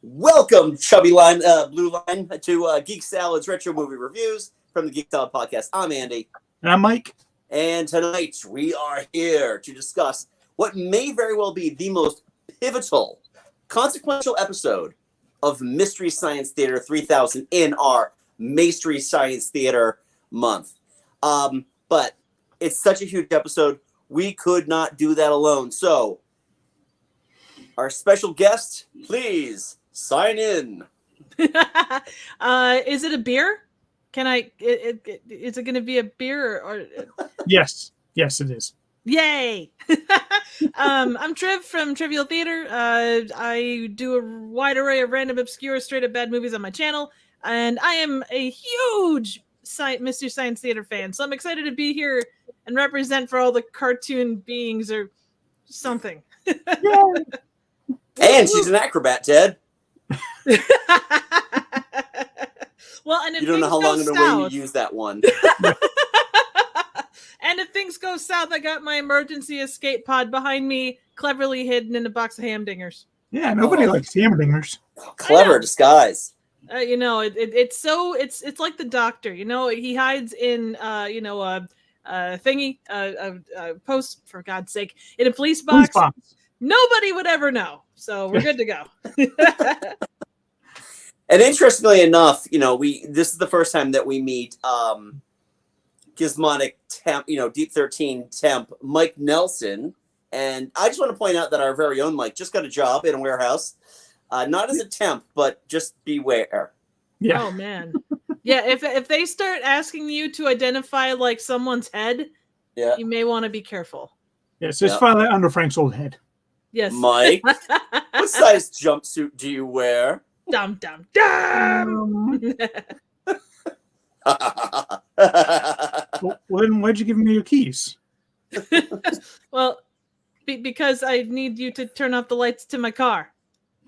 Welcome, Chubby Line, Blue Line, to Geek Salad's Retro Movie Reviews from the Geek Salad Podcast. I'm Andy. And I'm Mike. And tonight we are here to discuss what may very well be the most pivotal, consequential episode of Mystery Science Theater 3000 in our May-stery Science Theater month. But it's such a huge episode, we could not do that alone. So, our special guest, please sign in. Is it a beer? Can I? Is it going to be a beer or? Yes, it is. Yay! I'm Triv from Trivial Theater. I do a wide array of random, obscure, straight-up bad movies on my channel, and I am a huge Mystery Science Theater fan. So I'm excited to be here and represent for all the cartoon beings or something. And she's an acrobat, Ted. Well, and if you don't know how long in a way you use that one. And if things go south, I got my emergency escape pod behind me, cleverly hidden in a box of hamdingers. Yeah, nobody likes hamdingers. Clever disguise. It's like the Doctor. He hides in thingy, post, for God's sake, in a police box. Nobody would ever know. So we're good to go. And interestingly enough, this is the first time that we meet Gizmonic temp, Deep 13 temp Mike Nelson. And I just want to point out that our very own Mike just got a job in a warehouse. Not as a temp, but just beware. Yeah. Oh man. Yeah, if they start asking you to identify like someone's head, you may want to be careful. Yes, just file it under Frank's old head. Yes. Mike, what size jumpsuit do you wear? Dum dum dum. Well, then why'd you give me your keys? Well, because I need you to turn off the lights to my car.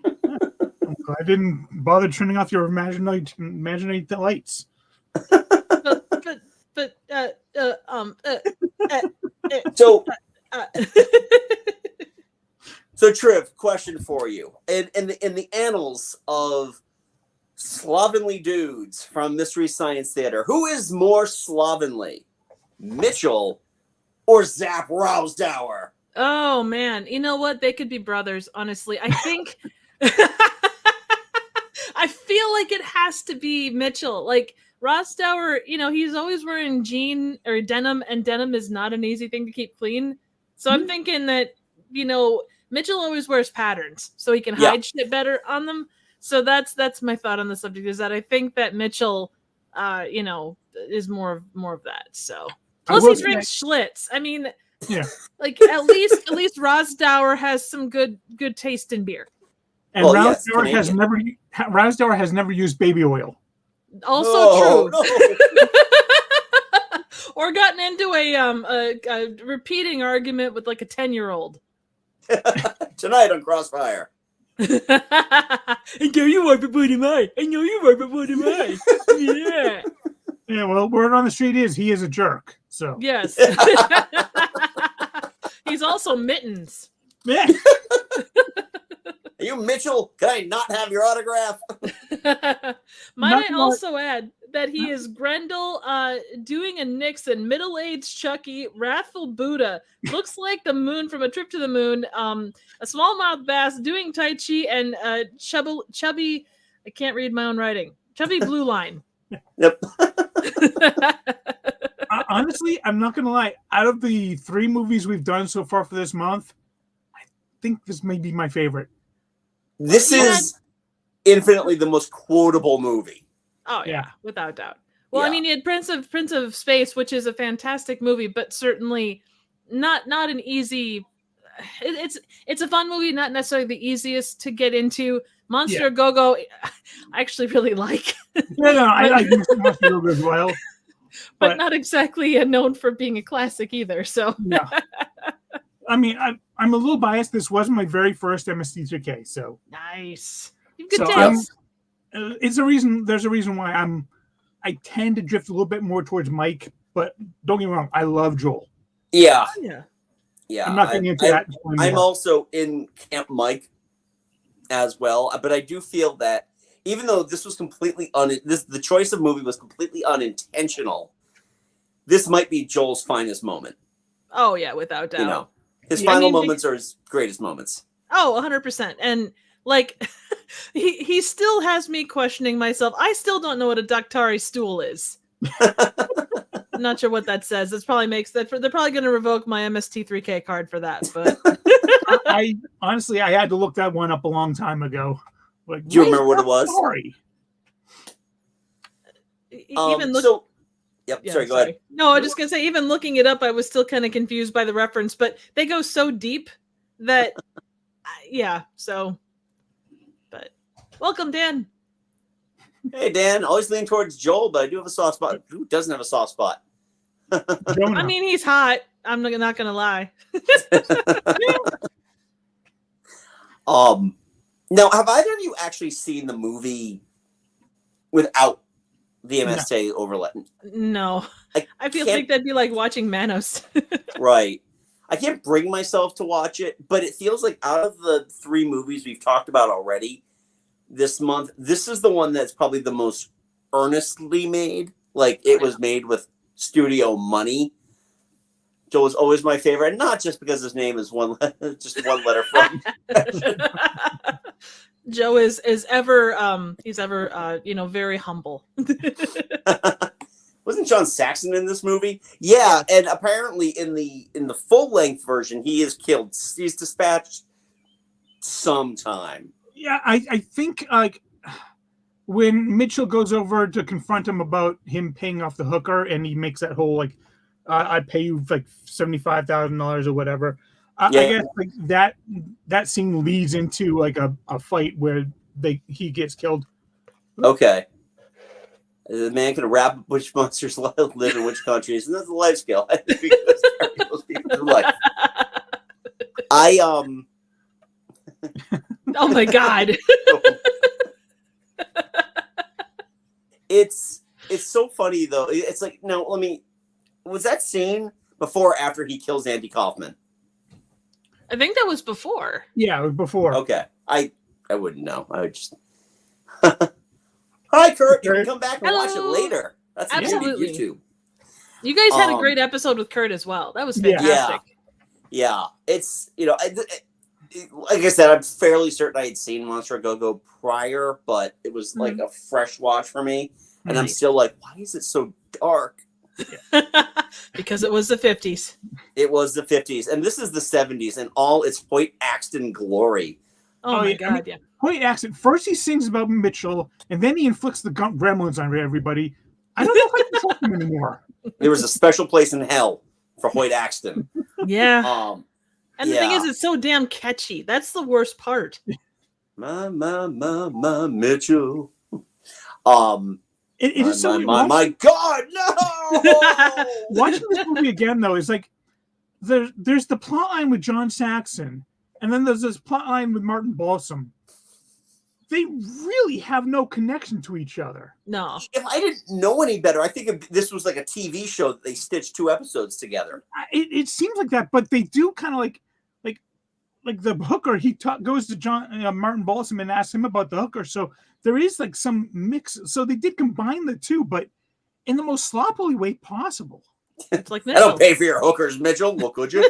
I didn't bother turning off your imaginary lights. So Triv, question for you. In the annals of slovenly dudes from Mystery Science Theater, who is more slovenly, Mitchell or Zap Rousdower? Oh man, you know what? They could be brothers, honestly. I think I feel like it has to be Mitchell. Like Rossdower, he's always wearing jean or denim, and denim is not an easy thing to keep clean. So I'm thinking that, Mitchell always wears patterns so he can hide shit better on them. So that's my thought on the subject, is that I think that Mitchell is more of that. So plus he drinks Schlitz. I mean, like at least Rossdower has some good taste in beer. And Rousdower has never used baby oil. Also true. No. Or gotten into a repeating argument with like a 10-year-old. Tonight on Crossfire. I know you wipe it booty my. Yeah. Yeah, well, word on the street is he is a jerk. So yes. He's also Mittens. Yeah. Are you Mitchell? Can I not have your autograph? Might I also add that he is Grendel doing a Nixon, middle-aged Chucky, wrathful Buddha, looks like the moon from A Trip to the Moon, a smallmouth bass doing Tai Chi, and chubby, I can't read my own writing, chubby blue line. Yep. Honestly, I'm not going to lie. Out of the 3 movies we've done so far for this month, I think this may be my favorite. This is infinitely the most quotable movie. Oh yeah, without doubt. Well, I mean, you had Prince of Space, which is a fantastic movie, but certainly not an easy. It's a fun movie, not necessarily the easiest to get into. Monster Go-Go, I actually really like. I like Monster Go-Go as well, but not exactly known for being a classic either. So yeah. I mean, I'm a little biased. This was my very first MST3K, so nice. Good taste. There's a reason why I tend to drift a little bit more towards Mike, but don't get me wrong, I love Joel. Yeah. I'm not getting into that. I'm also in Camp Mike. as well. But I do feel that even though this was completely the choice of movie was completely unintentional, this might be Joel's finest moment. Oh yeah, without doubt. You know, his final moments are his greatest moments. Oh, 100%. And like, he still has me questioning myself. I still don't know what a Daktari stool is. I'm not sure what that says. This probably makes that. They're probably going to revoke my MST3K card for that. But I honestly, I had to look that one up a long time ago. Like, do you remember what it was? Sorry. Yep. Sorry. Go ahead. No, I was just gonna say, even looking it up, I was still kind of confused by the reference. But they go so deep that, yeah. So, but welcome, Dan. Hey, Dan. Always lean towards Joel, but I do have a soft spot. Who doesn't have a soft spot? I mean, he's hot. I'm not gonna lie. Now, have either of you actually seen the movie without the MST overlay? No. I feel like that'd be like watching Manos. Right. I can't bring myself to watch it, but it feels like out of the 3 movies we've talked about already this month, this is the one that's probably the most earnestly made. Like, it was made with studio money. Joe was always my favorite, not just because his name is just one letter from. Joe is ever he's ever very humble. Wasn't John Saxon in this movie? Yeah, and apparently in the full length version, he is killed. He's dispatched sometime. Yeah, I think like when Mitchell goes over to confront him about him paying off the hooker, and he makes that whole like, I pay you like $75,000 or whatever. I guess like that scene leads into like a fight where he gets killed. Okay. The man can rap which monsters live in which countries, and that's the life skill. I think those people life. Oh my god. It's so funny though. It's like, no, was that scene before or after he kills Andy Kaufman? I think that was before. Yeah, it was before. Okay. I wouldn't know. I would just Hi Kurt, you can come back and watch it later. That's absolutely YouTube. You guys had a great episode with Kurt as well. That was fantastic. Yeah. It's like I said, I'm fairly certain I had seen Monster of Go-Go prior, but it was like a fresh watch for me. And I'm still like, why is it so dark? Because it was the 50s. It was the 50s. And this is the 70s and all its Hoyt Axton glory. Oh my God, yeah. Hoyt Axton, first he sings about Mitchell, and then he inflicts the gremlins on everybody. I don't know if I can trust him anymore. There was a special place in hell for Hoyt Axton. Yeah. And the thing is, it's so damn catchy. That's the worst part. My Mitchell. It is so my God, no! Watching this movie again, though, is like there's the plot line with John Saxon, and then there's this plot line with Martin Balsam. They really have no connection to each other. No. If I didn't know any better, I think this was like a TV show that they stitched 2 episodes together. It seems like that, but they do kind of like the hooker. He goes to Martin Balsam and asks him about the hooker. So there is like some mix. So they did combine the 2, but in the most sloppily way possible. It's like I don't pay for your hookers, Mitchell. Well, could you?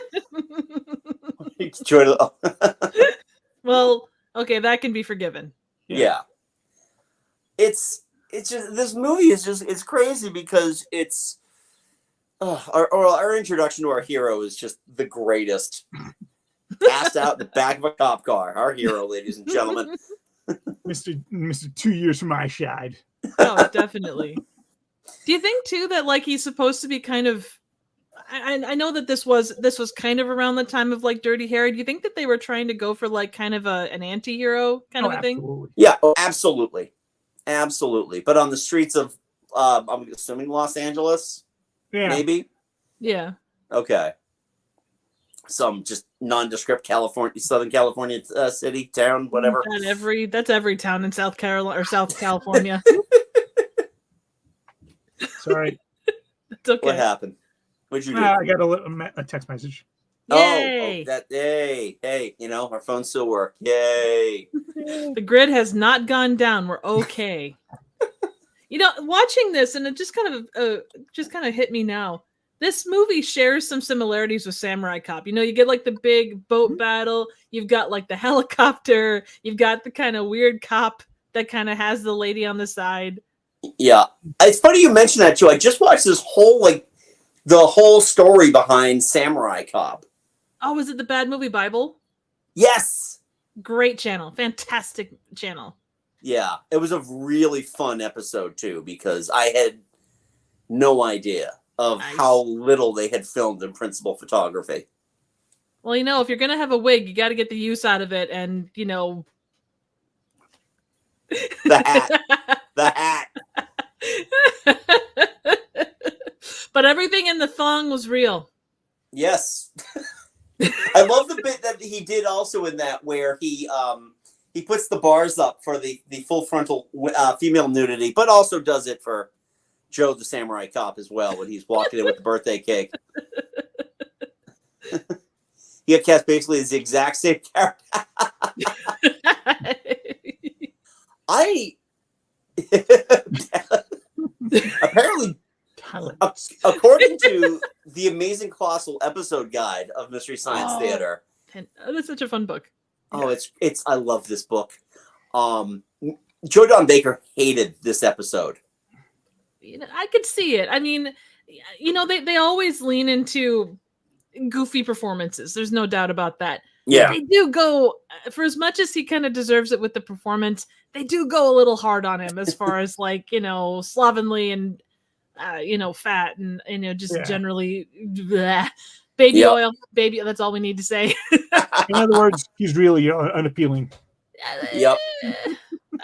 Well, okay, that can be forgiven. Yeah. It's just, this movie is just, it's crazy because it's our introduction to our hero is just the greatest. Passed out in the back of a cop car. Our hero, ladies and gentlemen. Mr. 2 years from my side. Oh, definitely. Do you think too that like he's supposed to be kind of? I know that this was kind of around the time of like Dirty Harry. Do you think that they were trying to go for like kind of an anti-hero kind of a thing? Yeah, absolutely, absolutely. But on the streets of, I'm assuming Los Angeles, maybe. Yeah. Okay. Some just nondescript Southern California city, town, whatever. That's every town in South Carolina or South California. Sorry. It's okay. What happened? What'd you do? I got a text message. Yay! Hey, our phones still work. Yay. The grid has not gone down. We're okay. Watching this, and it just kind of hit me now. This movie shares some similarities with Samurai Cop. You get like the big boat battle. You've got like the helicopter. You've got the kind of weird cop that kind of has the lady on the side. Yeah. It's funny you mention that, too. I just watched this the whole story behind Samurai Cop. Oh, was it the Bad Movie Bible? Yes. Great channel. Fantastic channel. Yeah. It was a really fun episode, too, because I had no idea of how little they had filmed in principal photography. Well, if you're going to have a wig, you got to get the use out of it. And, The hat. The hat. But everything in the thong was real. Yes. I love the bit that he did also in that where he puts the bars up for the full frontal female nudity, but also does it for Joe the Samurai Cop as well when he's walking in with the birthday cake. He had cast basically the exact same character. Apparently, according to the Amazing Colossal Episode Guide of Mystery Science Theater. That's such a fun book. Oh, it's I love this book. Joe Don Baker hated this episode. I could see it. I mean, they always lean into goofy performances. There's no doubt about that. Yeah. They do go, for as much as he kind of deserves it with the performance, they do go a little hard on him as far as slovenly and fat and just generally bleh. Baby oil, baby. That's all we need to say. In other words, he's really unappealing. Yep.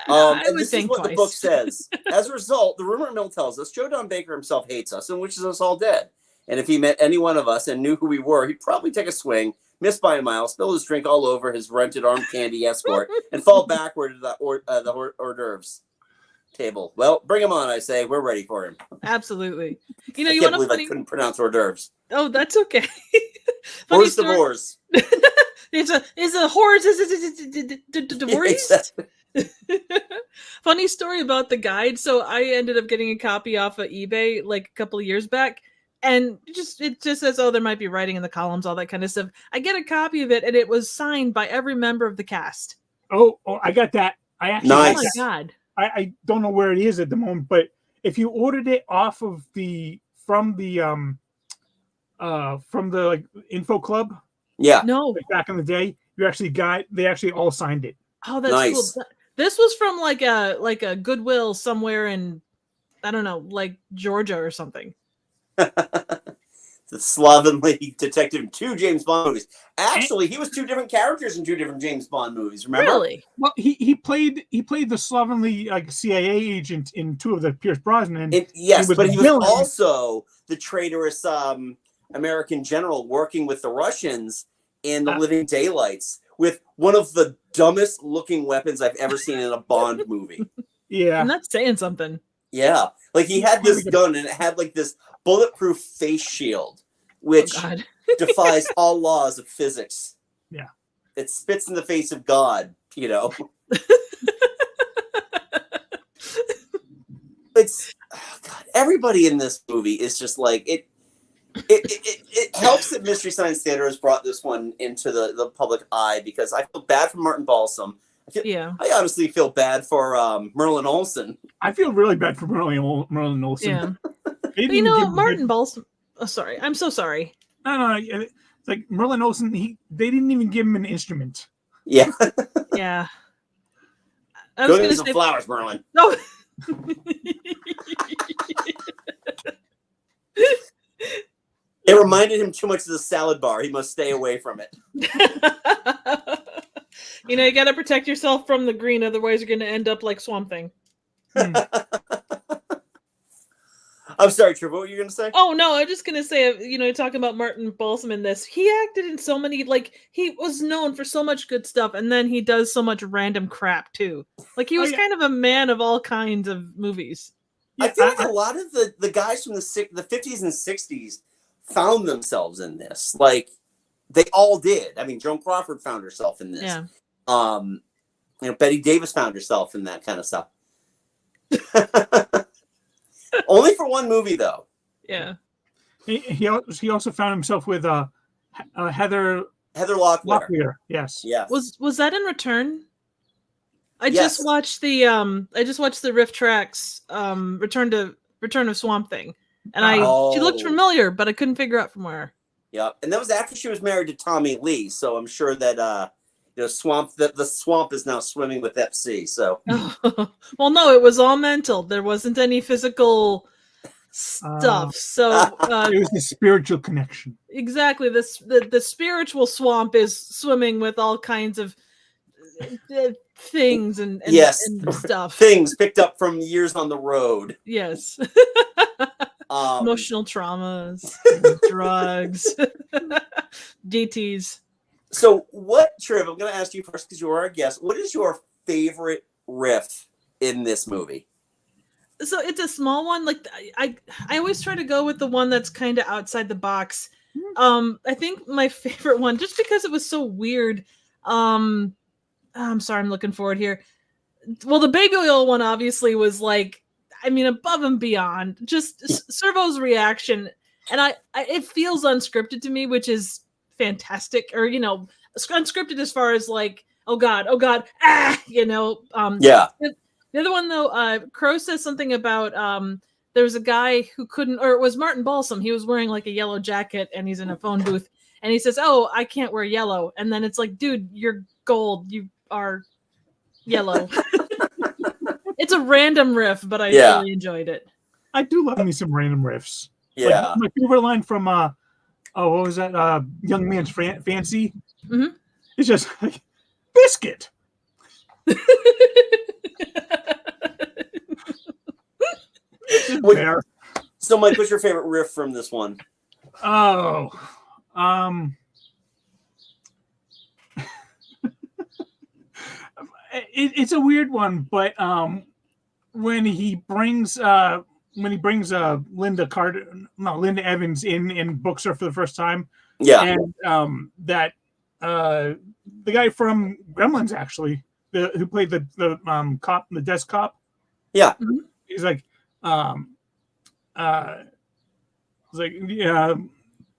I would this think is what twice. the book says. As a result, the rumor mill tells us Joe Don Baker himself hates us and wishes us all dead. And if he met any one of us and knew who we were, he'd probably take a swing, miss by a mile, spill his drink all over his rented armed candy escort, and fall backward to the hors d'oeuvres table. Well, bring him on, I say. We're ready for him. Absolutely. I can't believe I couldn't pronounce hors d'oeuvres. Oh, that's okay. Hors d'oeuvres. It's a horse. Divorce. Funny story about the guide. So I ended up getting a copy off of eBay like a couple of years back, and it just says, oh, there might be writing in the columns, all that kind of stuff. I get a copy of it, and it was signed by every member of the cast. Oh, I got that. I actually nice. Oh my God. I don't know where it is at the moment, but if you ordered it off of from the like info club, no, like back in the day, they actually all signed it. Oh, that's nice. Cool. This was from like a Goodwill somewhere in, I don't know, like Georgia or something. The slovenly detective in 2 James Bond movies. Actually, he was 2 different characters in 2 different James Bond movies. Remember? Really? Well, he played the slovenly CIA agent in 2 of the Pierce Brosnan. Yes, but he was also the traitorous American general working with the Russians in The Living Daylights with one of the dumbest looking weapons I've ever seen in a Bond movie. Yeah. I'm not saying something. Yeah. Like he had this gun and it had like this bulletproof face shield, which defies all laws of physics. Yeah. It spits in the face of God, It's God, everybody in this movie is just like it helps that Mystery Science Theater has brought this one into the public eye, because I feel bad for Martin Balsam. I honestly feel bad for Merlin Olsen. I feel really bad for Merlin Olsen. Yeah. But Martin Balsam. Oh, sorry. I'm so sorry. No. It's like Merlin Olsen, they didn't even give him an instrument. Yeah. Yeah. I was going to say flowers, Merlin. No. It reminded him too much of the salad bar. He must stay away from it. You got to protect yourself from the green, otherwise you're going to end up like Swamp Thing. I'm sorry, Triv, what were you going to say? Oh, no, I'm just going to say, talking about Martin Balsam in this, he acted in so many, he was known for so much good stuff, and then he does so much random crap, too. Like, he was kind of a man of all kinds of movies. I feel like a lot of the guys from the 50s and 60s found themselves in this. Like, They all did. I mean, Joan Crawford found herself in this. Yeah. Betty Davis found herself in that kind of stuff. Only for one movie, though. Yeah. He also found himself with Heather Locklear. Yes. Was that in Return? I Yes. just watched the riff tracks Return of Swamp Thing, and she looked familiar, but I couldn't figure out from where. Yeah, and that was after she was married to Tommy Lee, so I'm sure that the swamp is now swimming with FC. So well, no, it was all mental. There wasn't any physical stuff. So it was the spiritual connection. Exactly. The spiritual swamp is swimming with all kinds of things and stuff. Things picked up from years on the road. Yes. Emotional traumas, drugs, DTs. So what, Triv, I'm going to ask you first because you are our guest. What is your favorite riff in this movie? So it's a small one. Like I always try to go with the one that's kind of outside the box. I think my favorite one, just because it was so weird. I'm sorry, I'm looking forward here. Well, the baby oil one obviously was like, I mean, above and beyond. Just Servo's reaction, and it feels unscripted to me, which is fantastic. Or unscripted as far as like, oh god, ah, Yeah. The other one though, Crow says something about there was a guy who couldn't, or it was Martin Balsam. He was wearing like a yellow jacket, and he's in a phone booth, and he says, "Oh, I can't wear yellow." And then it's like, dude, you're gold. You are yellow. It's a random riff, but I really enjoyed it. I do love me some random riffs. Yeah. Like, my favorite line from what was that? Young Man's Fancy. Mm-hmm. It's just like biscuit. So, Mike, what's your favorite riff from this one? Oh, it's a weird one, but when he brings Linda Evans in and books her for the first time, and the guy from Gremlins actually, who played the cop, the desk cop, he's like, Linda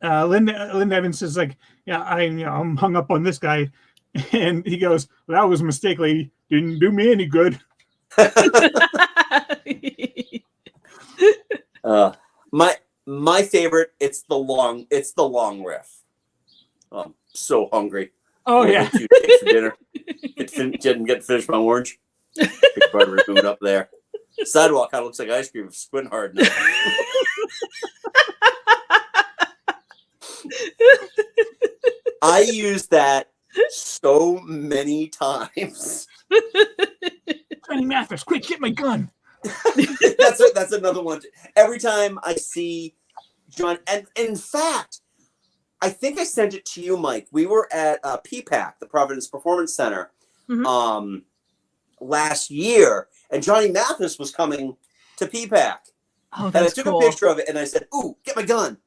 Evans is like, yeah, I'm hung up on this guy. And he goes, well, that was a mistake, lady. Didn't do me any good. My favorite, it's the long riff. I'm so hungry. Oh, yeah. For dinner. Didn't get to finish my orange. Big buttery food up there. Sidewalk kind of looks like ice cream. Squint hard now. I use that so many times. Johnny Mathis, quick, get my gun. That's another one. Every time I see John, and in fact, I think I sent it to you, Mike. We were at PPAC, the Providence Performance Center, last year, and Johnny Mathis was coming to PPAC. Oh, and I took a picture of it, and I said, "Ooh, get my gun."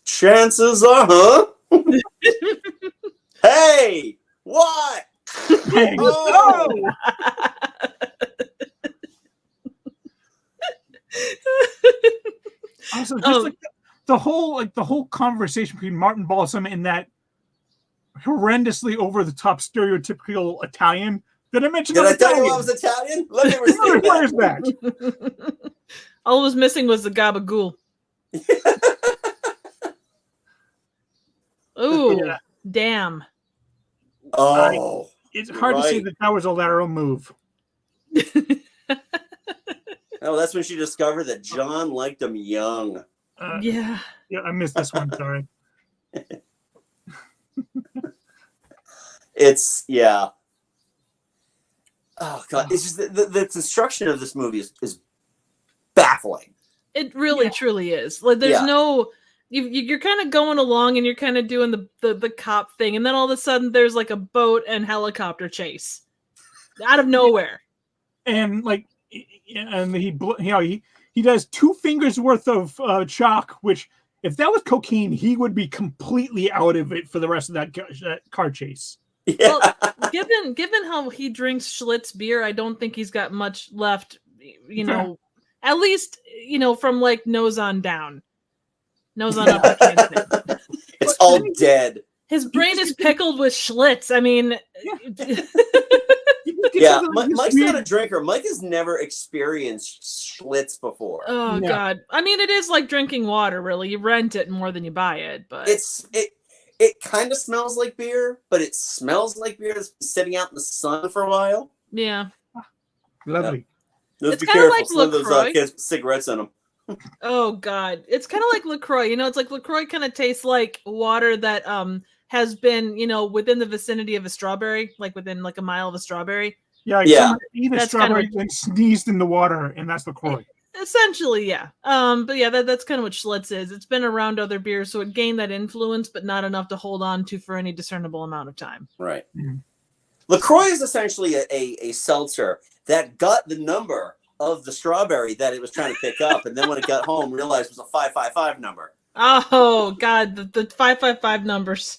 Chances are, Hey, what? Hey, oh! Also, just like the whole conversation between Martin Balsam and that horrendously over the top stereotypical Italian. Did I mention? Did I tell you I was Italian? Let me restate Where is that? All was missing was the gabagool. Ooh, yeah. Damn. Oh, it's hard to say that was a lateral move. Oh, that's when she discovered that John liked him young. Yeah, I missed this one. Sorry. It's Oh god, it's just the construction of this movie is baffling. It really truly is. Like there's no you're kind of going along and you're kind of doing the cop thing, and then all of a sudden there's like a boat and helicopter chase out of nowhere. And like, and he he does 2 fingers worth of chalk, which if that was cocaine, he would be completely out of it for the rest of that car chase. Yeah. Well, given how he drinks Schlitz beer, I don't think he's got much left. You know, at least from like nose on down, nose on up. I can't say. It's all dead. His brain is pickled with Schlitz. I mean, yeah. Mike's not a drinker. Mike has never experienced Schlitz before. Oh God! I mean, it is like drinking water. Really, you rent it more than you buy it. But it kind of smells like beer, but it smells like beer that's been sitting out in the sun for a while. Yeah. Lovely. Let's It's be kinda careful. like Some of those LaCroix. kids with cigarettes in them. Oh God, it's kind of like LaCroix. It's like LaCroix kind of tastes like water that has been within the vicinity of a strawberry, like within like a mile of a strawberry. Yeah, someone ate a strawberry and sneezed in the water, and that's LaCroix. Essentially, yeah. But yeah, that's kind of what Schlitz is. It's been around other beers, so it gained that influence, but not enough to hold on to for any discernible amount of time. Right. Mm-hmm. LaCroix is essentially a seltzer that got the number of the strawberry that it was trying to pick up, and then when it got home, realized it was a 555 number. Oh God, the 555 numbers.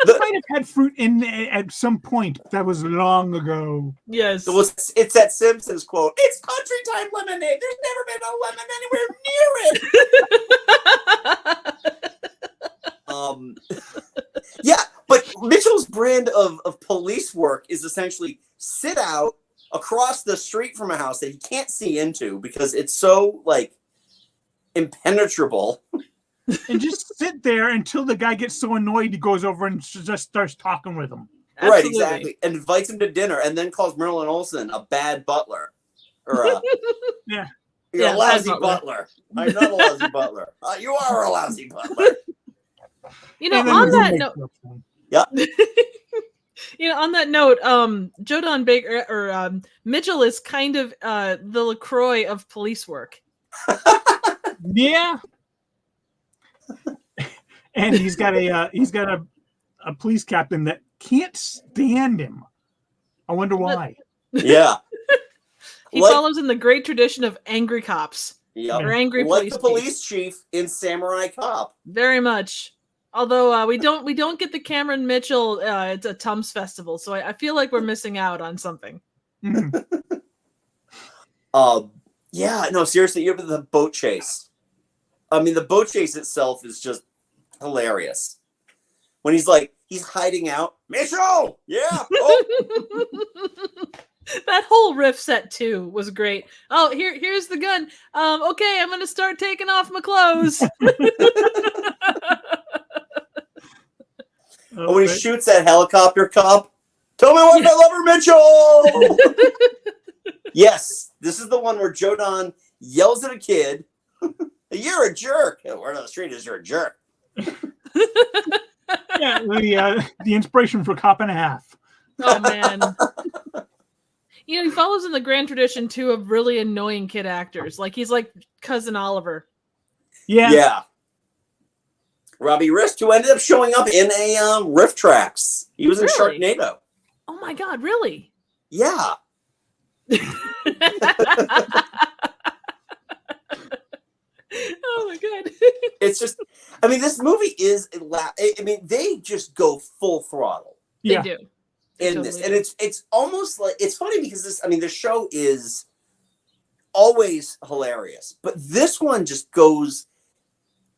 It might have had fruit in at some point. That was long ago. Yes. It's that Simpsons quote. It's country time lemonade. There's never been a lemon anywhere near it. Yeah, but Mitchell's brand of police work is essentially sit out across the street from a house that he can't see into because it's so like impenetrable. And just sit there until the guy gets so annoyed he goes over and just starts talking with him. Absolutely. Right, exactly. And invites him to dinner and then calls Merlin Olsen a bad butler. Or you're a lousy butler. I'm not a lousy butler. You are a lousy butler. On that note. Yeah. On that note, Joe Don Baker or Mitchell is kind of the LaCroix of police work. Yeah. And he's got a police captain that can't stand him. I wonder why. Yeah. He follows in the great tradition of angry cops. Yep. Or angry like police the police chief in Samurai Cop. Very much. Although we don't get the Cameron Mitchell it's a Tums festival, so I feel like we're missing out on something. Yeah, no, seriously, you have the boat chase. I mean, the boat chase itself is just hilarious. When he's hiding out, Mitchell, yeah. Oh. That whole riff set too was great. Oh, here's the gun. Okay, I'm gonna start taking off my clothes. When he shoots that helicopter cop, tell me what I love her, Mitchell. Yes, this is the one where Joe Don yells at a kid, "You're a jerk." And word on the street is you're a jerk. Yeah, the inspiration for Cop and a Half. Oh man. He follows in the grand tradition too of really annoying kid actors. Like he's like Cousin Oliver. Yeah. Robbie Rist, who ended up showing up in a Riff Tracks. He was in Sharknado. Oh my God, really? Yeah. Oh my God. It's just, I mean, this movie is, I mean, they just go full throttle. They do. In this. And it's almost like, it's funny because the show is always hilarious, but this one just goes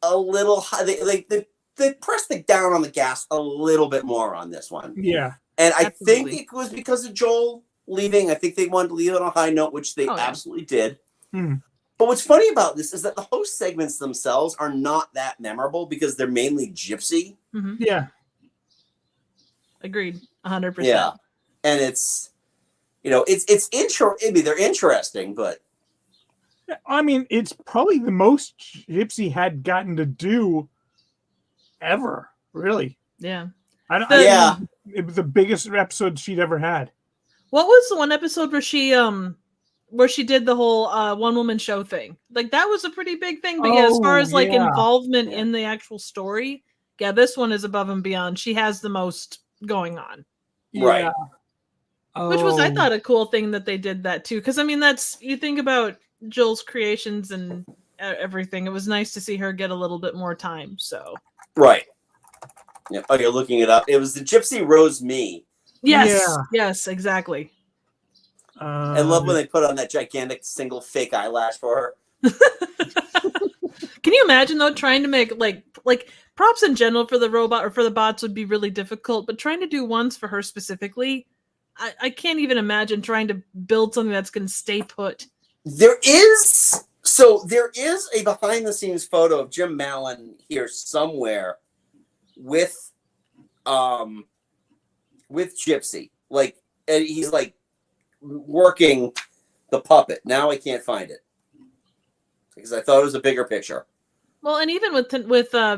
a little high. They press the down on the gas a little bit more on this one. Yeah. And I think it was because of Joel leaving. I think they wanted to leave it on a high note, which they absolutely did. Mm. But what's funny about this is that the host segments themselves are not that memorable because they're mainly gypsy. Mm-hmm. Yeah. Agreed. 100%. Yeah. And it's, it's I mean, they're interesting, but. I mean, it's probably the most Gypsy had gotten to do ever, really. Yeah. It was the biggest episode she'd ever had. What was the one episode where she did the whole one woman show thing? Like that was a pretty big thing, but as far as like involvement in the actual story, this one is above and beyond. She has the most going on. Right. Which was, I Oh. thought, a cool thing that they did that too. Because I mean, that's, you think about Jill's creations and everything. It was nice to see her get a little bit more time. So Right. Yeah. Oh, you're looking it up. It was the Gypsy Rose Me. yes, yes, exactly. I love when they put on that gigantic single fake eyelash for her. Can you imagine though, trying to make like props in general for the robot or for the bots would be really difficult, but trying to do ones for her specifically, I can't even imagine trying to build something that's going to stay put. There is a behind the scenes photo of Jim Mallon here somewhere with Gypsy. Like, and he's like working the puppet. Now I can't find it because I thought it was a bigger picture. Well, and even with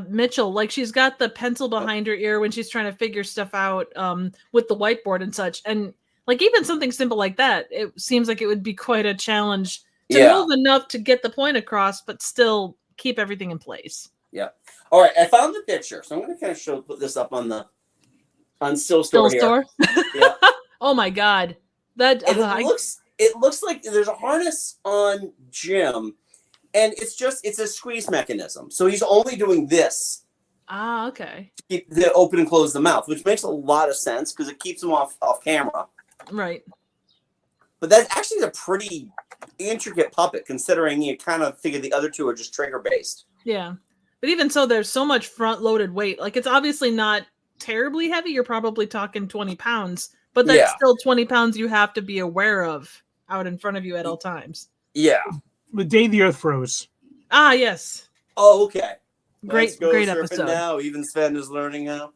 Mitchell, like she's got the pencil behind her ear when she's trying to figure stuff out with the whiteboard and such. And like even something simple like that, it seems like it would be quite a challenge to move enough to get the point across, but still keep everything in place. Yeah. All right, I found the picture, so I'm going to kind of put this up on Still Store here. Yeah. Oh my God, that it looks like there's a harness on Jim, and it's a squeeze mechanism. So he's only doing this. Ah, okay. To keep the open and close the mouth, which makes a lot of sense because it keeps him off camera. Right. But that actually is a pretty intricate puppet, considering you kind of figure the other two are just trigger based. Yeah. But even so, there's so much front loaded weight. Like it's obviously not terribly heavy. You're probably talking 20 pounds, but that's still 20 pounds you have to be aware of out in front of you at all times. Yeah. The day the Earth froze. Ah, yes. Oh, okay. Great episode. Now even Sven is learning how.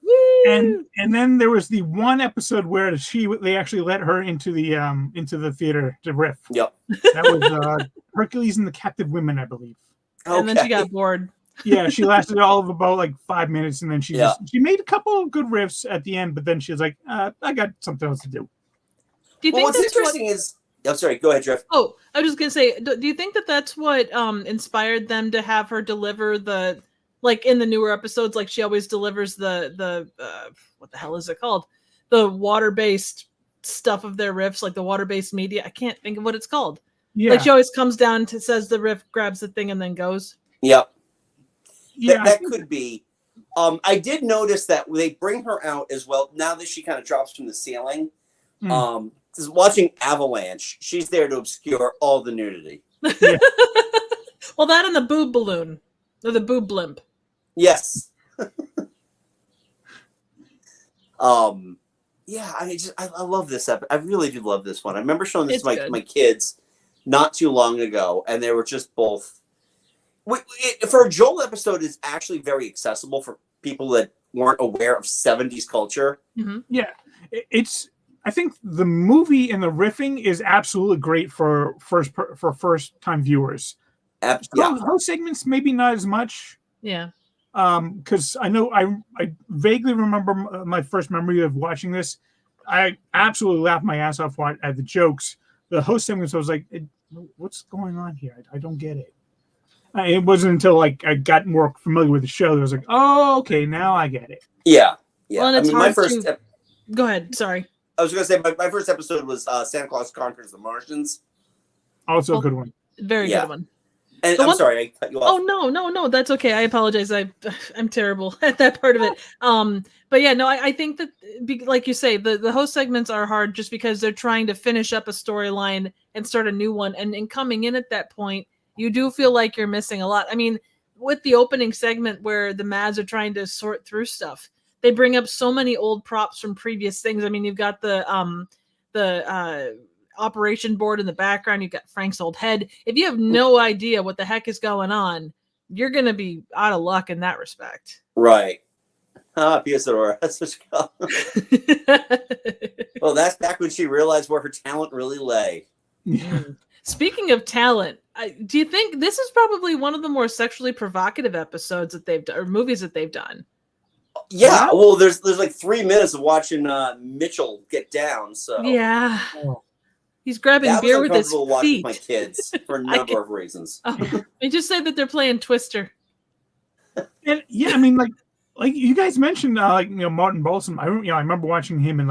And then there was the one episode where they actually let her into the theater to riff. Yep. That was Hercules and the Captive Women, I believe. Okay. And then she got bored. Yeah, she lasted all of about like 5 minutes, and then she made a couple of good riffs at the end, but then she was like, I got something else to do. Do you think what's interesting is... I'm sorry, go ahead, Triv. Oh, I was just going to say, do you think that that's what inspired them to have her deliver the, like in the newer episodes, like she always delivers the what the hell is it called? The water-based stuff of their riffs, like the water-based media. I can't think of what it's called. Yeah. Like she always comes down to says the riff, grabs the thing, and then goes. Yep. Yeah, that could be. I did notice that they bring her out as well now that she kind of drops from the ceiling. Watching Avalanche, she's there to obscure all the nudity. Yeah. Well, that and the boob balloon or the boob blimp. Yes. Yeah, I love this episode. I really do love this one. I remember showing this to my kids not too long ago, and they were just both. For a Joel episode, it's actually very accessible for people that weren't aware of 70s culture. Mm-hmm. Yeah, I think the movie and the riffing is absolutely great for first time viewers. Those segments maybe not as much. Yeah. Because I know I vaguely remember my first memory of watching this. I absolutely laughed my ass off at the jokes. The host segments, I was like, "What's going on here? I don't get it." It wasn't until like I got more familiar with the show that I was like, "Oh, okay, now I get it." Yeah, yeah. Well, and it's my first. Go ahead. Sorry. I was going to say my first episode was Santa Claus Conquers the Martians. Also a good one. Very good one. And sorry, I cut you off. Oh no, that's okay. I apologize. I'm terrible at that part of it. But yeah, no, I think that like you say, the host segments are hard just because they're trying to finish up a storyline and start a new one. And in coming in at that point, you do feel like you're missing a lot. I mean, with the opening segment where the Mads are trying to sort through stuff, they bring up so many old props from previous things. I mean, you've got the operation board in the background. You've got Frank's old head. If you have no idea what the heck is going on, you're going to be out of luck in that respect. Right. Piasadora. That's what she called. Well, that's back when she realized where her talent really lay. Yeah. Speaking of talent, do you think this is probably one of the more sexually provocative episodes that they've done, or movies that they've done? Yeah, well, there's like 3 minutes of watching Mitchell get down. So yeah, he's grabbing beer with his feet. With my kids for a number of reasons. They just say that they're playing Twister. And yeah, I mean, like like you guys mentioned, Martin Balsam. I remember watching him in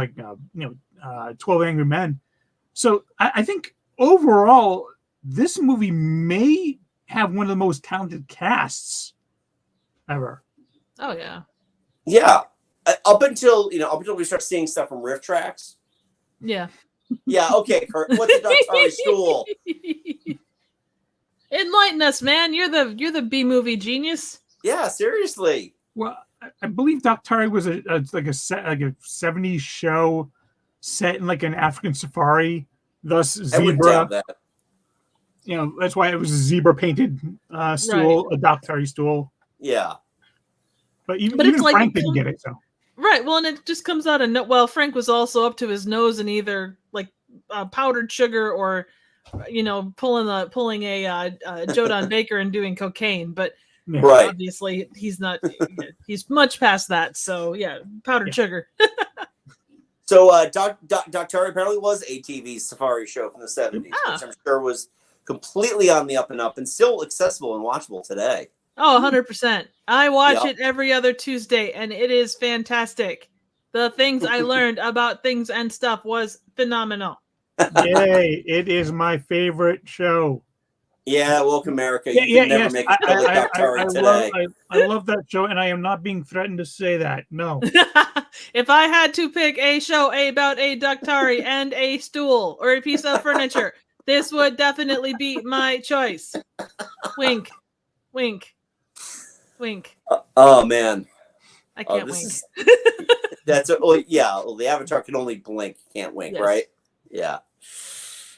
12 Angry Men. So I think overall, this movie may have one of the most talented casts ever. Oh yeah. Yeah. Up until we start seeing stuff from riff tracks. Yeah. Yeah. Okay, Kurt. What's the Daktari stool? Enlighten us, man. You're the B movie genius. Yeah. Seriously. Well, I believe Daktari was a 70s show set in like an African safari. Thus, I wouldn't zebra. doubt that. That's why it was a zebra painted stool, a Daktari stool. Yeah. But even it's like Frank didn't get it. So right. Well, and it just comes out of well, Frank was also up to his nose in either like powdered sugar or pulling a Jodan Baker and doing cocaine, but. yeah. Right. Obviously, he's not. He's much past that. So yeah, powdered sugar. So Daktari apparently was a TV safari show from the 70s, which I'm sure was completely on the up and up and still accessible and watchable today. Oh, 100%. I watch it every other Tuesday, and it is fantastic. The things I learned about things and stuff was phenomenal. Yay! It is my favorite show. Yeah, Welcome America. You can never make it like Daktari today. I love that show, and I am not being threatened to say that. No. If I had to pick a show about a Daktari and a stool or a piece of furniture, this would definitely be my choice. Wink. Wink. Wink. Oh, man. I can't wink. Well, the Avatar can only blink. Can't wink, yes. Right? Yeah.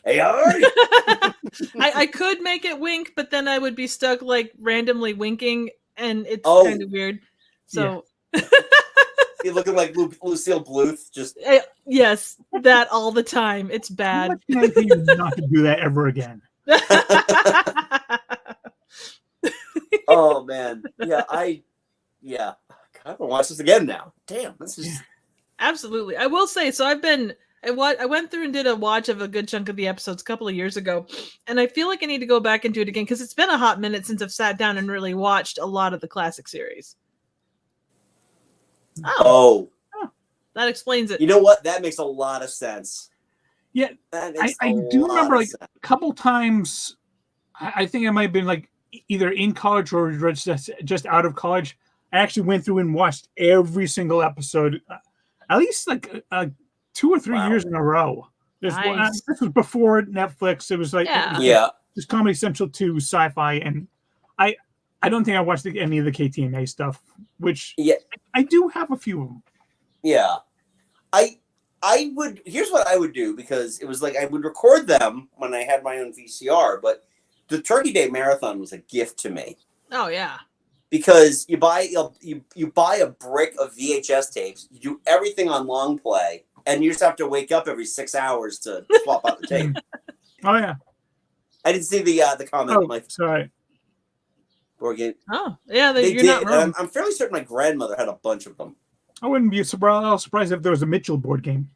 Hey, I could make it wink, but then I would be stuck like randomly winking, and it's kind of weird. So you're looking like Lucille Bluth. Just yes, that all the time. It's bad. Not to do that ever again. Oh man, I want to watch this again now. Damn, this is absolutely. I will say so. I went through and did a watch of a good chunk of the episodes a couple of years ago, and I feel like I need to go back and do it again because it's been a hot minute since I've sat down and really watched a lot of the classic series. Oh, that explains it. You know what? That makes a lot of sense. Yeah, I do remember like a couple times. I think I might have been like either in college or just out of college. I actually went through and watched every single episode, at least like 2 or 3 years in a row. This was before Netflix. It was like just Comedy Central to Sci-Fi, and I don't think I watched any of the KTMA stuff, which I do have a few of them. Yeah, I would. Here's what I would do, because it was like I would record them when I had my own VCR, but the Turkey Day Marathon was a gift to me. Oh yeah. Because you buy a brick of VHS tapes, you do everything on long play, and you just have to wake up every 6 hours to swap out the tape. Oh yeah. I didn't see the comment. Oh, sorry. Oh yeah, you're did. not wrong. I'm fairly certain my grandmother had a bunch of them. I wouldn't be surprised if there was a Mitchell board game.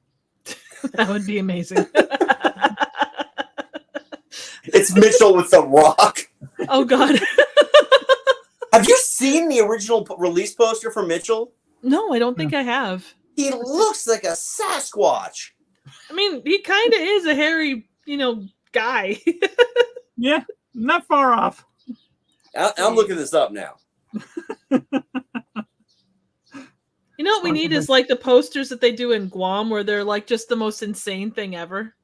That would be amazing. It's Mitchell with the rock. Oh God. Have you seen the original release poster for Mitchell? No, I don't think I have. He looks like a Sasquatch. I mean, he kind of is a hairy, guy. Yeah, not far off. I'm looking this up now. You know what we need is like the posters that they do in Guam, where they're like just the most insane thing ever.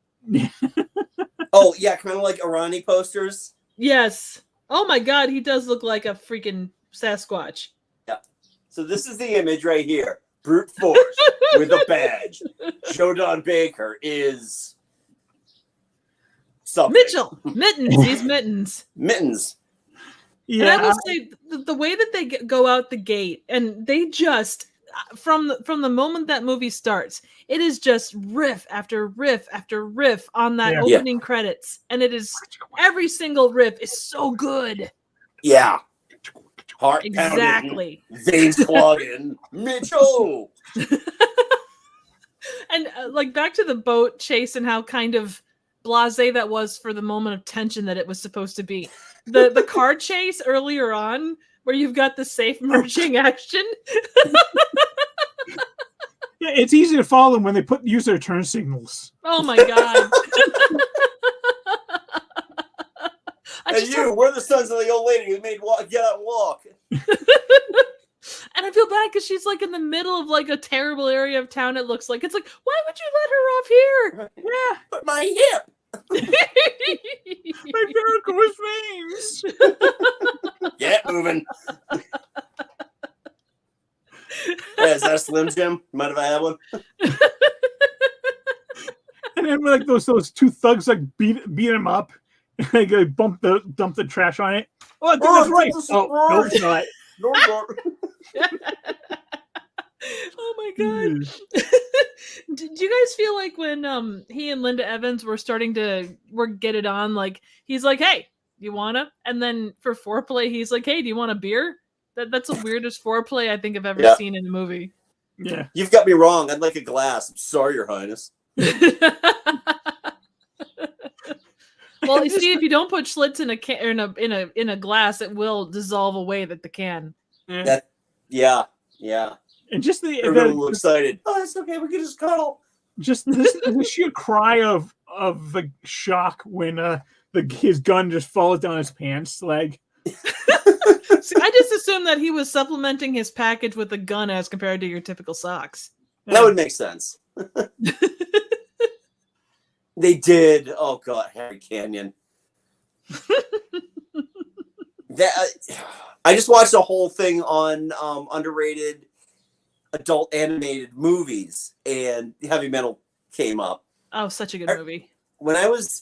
Oh yeah, kind of like Irani posters. Yes. Oh my God, he does look like a freaking Sasquatch. Yeah. So this is the image right here. Brute force with a badge. Jodan Baker is something. Mitchell. Mittens. He's Mittens. Mittens. Yeah. And I will say the way that they go out the gate, and they just from the moment that movie starts, it is just riff after riff after riff on that opening credits, and it is every single riff is so good. Yeah. Heart exactly. Pounding, veins clogging, Mitchell. And like back to the boat chase and how kind of blasé that was for the moment of tension that it was supposed to be. The car chase earlier on where you've got the safe merging action. Yeah, it's easy to follow them when they use their turn signals. Oh my god. And we're the sons of the old lady who made get out and walk. And I feel bad because she's like in the middle of like a terrible area of town. It looks like it's like, why would you let her off here? Yeah, but my hip, my varicose veins. Get moving. Yeah, is that a Slim Jim? Mind if I have one? And then like those two thugs like beat him up. And they go dump the trash on it. Oh, I think that's right. Oh, no, it's not. Oh my god. Did you guys feel like when he and Linda Evans were starting to get it on, like he's like, hey, you wanna? And then for foreplay, he's like, hey, do you want a beer? That's the weirdest foreplay I think I've ever seen in a movie. Yeah. You've got me wrong. I'd like a glass. I'm sorry, Your Highness. Well, you see, if you don't put Schlitz in a can in a glass, it will dissolve away the can. Yeah. And just everyone a little excited. Oh, that's okay. We can just cuddle. Just the sheer cry of the shock when his gun just falls down his pants leg. See, I just assumed that he was supplementing his package with a gun as compared to your typical socks. That would make sense. They did. Oh god, Harry Canyon. I just watched a whole thing on underrated adult animated movies, and Heavy Metal came up. Oh, such a good movie. When I was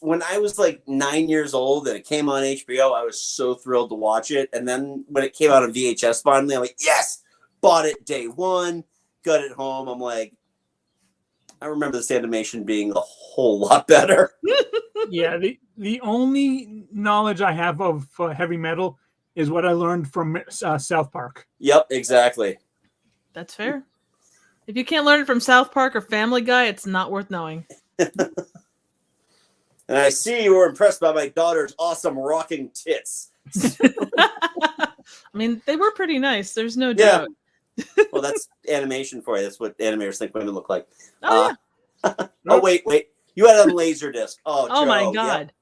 like 9 years old and it came on HBO, I was so thrilled to watch it. And then when it came out on VHS finally, I'm like, yes, bought it day one, got it home. I'm like, I remember this animation being a whole lot better. Yeah, the only knowledge I have of Heavy Metal is what I learned from South Park. Yep, exactly. That's fair. If you can't learn it from South Park or Family Guy, it's not worth knowing. And I see you were impressed by my daughter's awesome rocking tits. I mean, they were pretty nice. There's no doubt. Well, that's animation for you. That's what animators think women look like. Oh, oh wait. You had it on Laserdisc. Oh my god.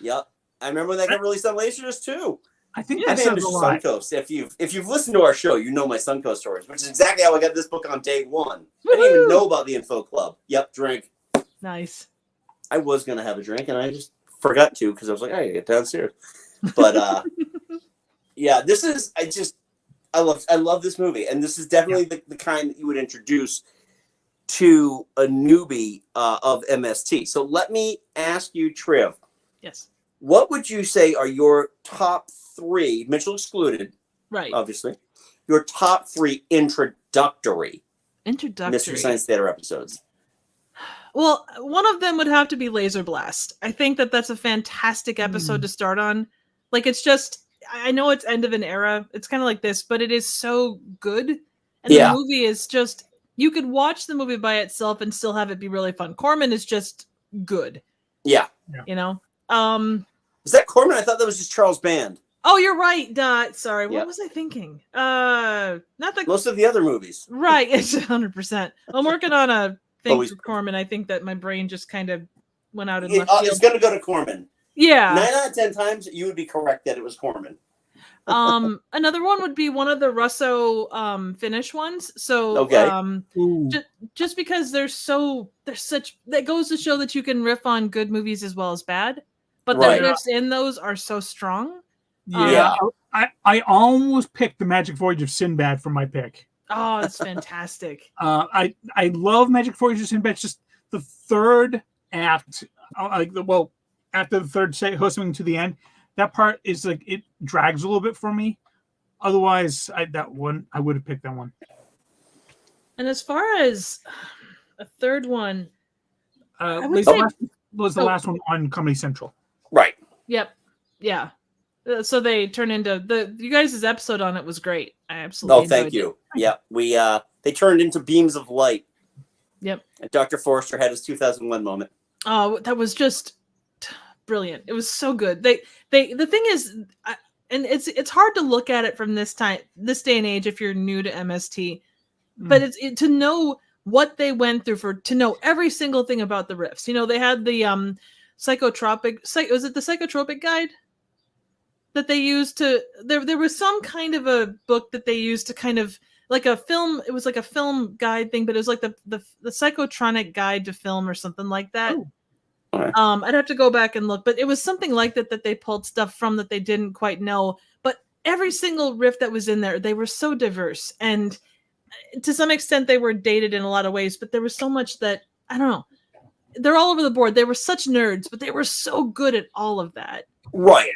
Yep. I remember when that got released on Laserdisc too. I think that's Suncoast. If you've listened to our show, you know my Suncoast stories, which is exactly how I got this book on day one. Woo-hoo! I didn't even know about the Info Club. Yep, drink. Nice. I was gonna have a drink and I just forgot to because I was like, I gotta get downstairs. But yeah, this is I love this movie, and this is definitely the kind that you would introduce to a newbie of MST. So let me ask you, Triv. Yes. What would you say are your top three, Mitchell excluded, right? Obviously, your top three introductory Mystery Science Theater episodes? Well, one of them would have to be Laser Blast. I think that's a fantastic episode to start on. Like, it's just, I know it's end of an era. It's kind of like this, but it is so good. And the movie is just, you could watch the movie by itself and still have it be really fun. Corman is just good. Yeah. You know? Is that Corman? I thought that was just Charles Band. Oh, you're right. Sorry. What was I thinking? Not the most of the other movies. Right. It's 100%. I'm working on a thing for Corman. I think that my brain just kind of went out in left field. It's going to go to Corman. Yeah. 9 out of 10 times, you would be correct that it was Corman. Another one would be one of the Russo Finnish ones. So just because that goes to show that you can riff on good movies as well as bad, but the riffs in those are so strong. Yeah. I almost picked The Magic Voyage of Sinbad for my pick. Oh, it's fantastic. I love Magic Voyage of Sinbad. It's just the third act, after the third hosting to the end, that part is like, it drags a little bit for me. Otherwise, I would have picked that one. And as far as a third one, was the last one on Comedy Central. Right. Yep. Yeah. So they turn into you guys' episode on it was great. I absolutely. Oh, thank you. Yeah, they turned into beams of light. Yep. And Dr. Forrester had his 2001 moment. Oh, that was just brilliant. It was so good. The thing is, and it's hard to look at it from this day and age if you're new to MST, but it's to know what they went through to know every single thing about the riffs. You know, they had the was it the psychotropic guide that they used to there was some kind of a book that they used to kind of like a film. It was like a film guide thing, but it was like the psychotronic guide to film or something like that. Oh. I'd have to go back and look, but it was something like that they pulled stuff from that they didn't quite know. But every single riff that was in there, they were so diverse, and to some extent they were dated in a lot of ways, but there was so much that, I don't know, they're all over the board. They were such nerds, but they were so good at all of that. Right.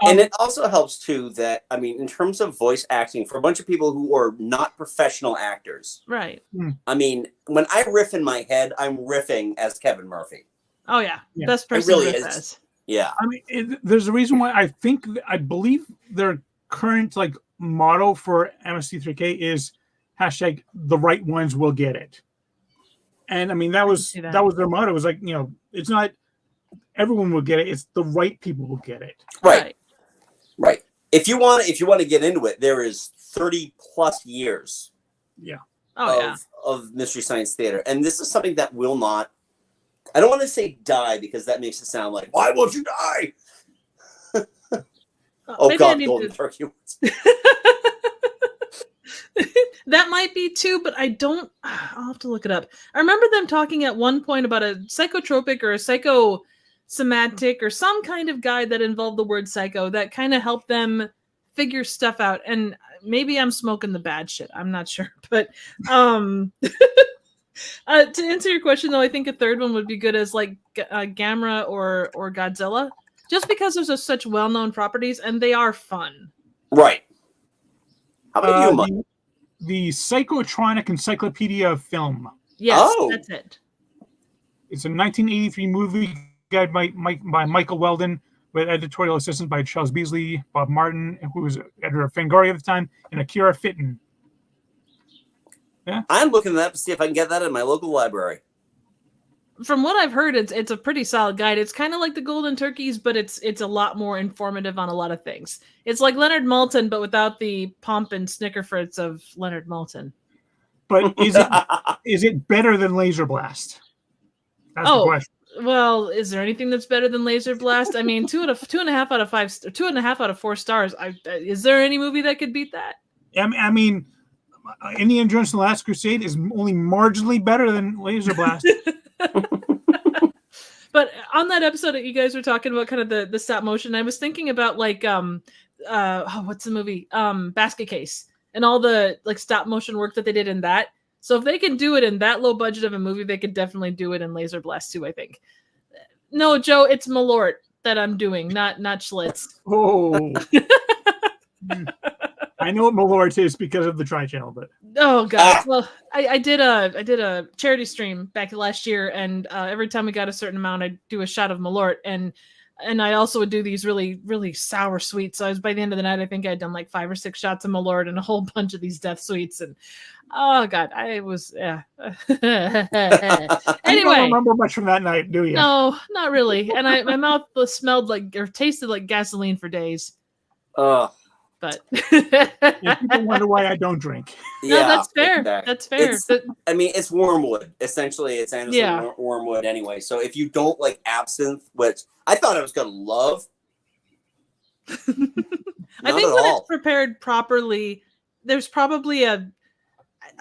And it also helps too that, I mean, in terms of voice acting for a bunch of people who are not professional actors. Right. I mean, when I riff in my head, I'm riffing as Kevin Murphy. Oh yeah. Best person. It really is. Yeah. I mean, there's a reason why I believe their current like motto for MST3K is hashtag the right ones will get it. And I mean, that was their motto. It was like, you know, it's not everyone will get it. It's the right people will get it. Right. If you want to get into it, there is 30 plus years. Yeah. Of Mystery Science Theater. And this is something that will not, I don't want to say die because that makes it sound like, why won't you die? Oh God, Golden Turkey. That might be too, but I'll have to look it up. I remember them talking at one point about a psychotropic or a psychosomatic or some kind of guide that involved the word psycho that kind of helped them figure stuff out. And maybe I'm smoking the bad shit. I'm not sure. But to answer your question, though, I think a third one would be good as like Gamera or Godzilla, just because those are such well-known properties and they are fun. Right. How about you, Mike? The Psychotronic Encyclopedia of Film. Yes, that's it. It's a 1983 movie guide by Michael Weldon, with editorial assistance by Charles Beasley, Bob Martin, who was editor of Fangoria at the time, and Akira Fitton. Yeah, I'm looking that up to see if I can get that in my local library. From what I've heard, it's a pretty solid guide. It's kind of like the Golden Turkeys, but it's a lot more informative on a lot of things. It's like Leonard Maltin, but without the pomp and snickerfritz of Leonard Maltin. But is it better than Laser Blast? That's the question. Well, is there anything that's better than Laser Blast? I mean, 2.5 out of 5, 2.5 out of 4 stars. Is there any movie that could beat that? I mean, Indiana Jones and the Last Crusade is only marginally better than Laser Blast. But on that episode that you guys were talking about kind of the stop motion, I was thinking about like what's the movie? Basket Case and all the like stop motion work that they did in that. So if they can do it in that low budget of a movie, they could definitely do it in Laser Blast too, I think. No, Joe, it's Malort that I'm doing, not Schlitz. Oh. I know what Malort is because of the Tri-Channel, but oh god. Well, I did a charity stream back last year, and every time we got a certain amount, I'd do a shot of Malort, and I also would do these really, really sour sweets. So I was, by the end of the night, I think I'd done like 5 or 6 shots of Malort and a whole bunch of these death sweets, and oh god, I was Anyway, you don't remember much from that night, do you? No, not really. And my mouth smelled like or tasted like gasoline for days. But people wonder why I don't drink. No, that's fair. That's fair. I mean, it's wormwood. Essentially, it's wormwood anyway. So if you don't like absinthe, which I thought I was going to love. I think when it's prepared properly, there's probably a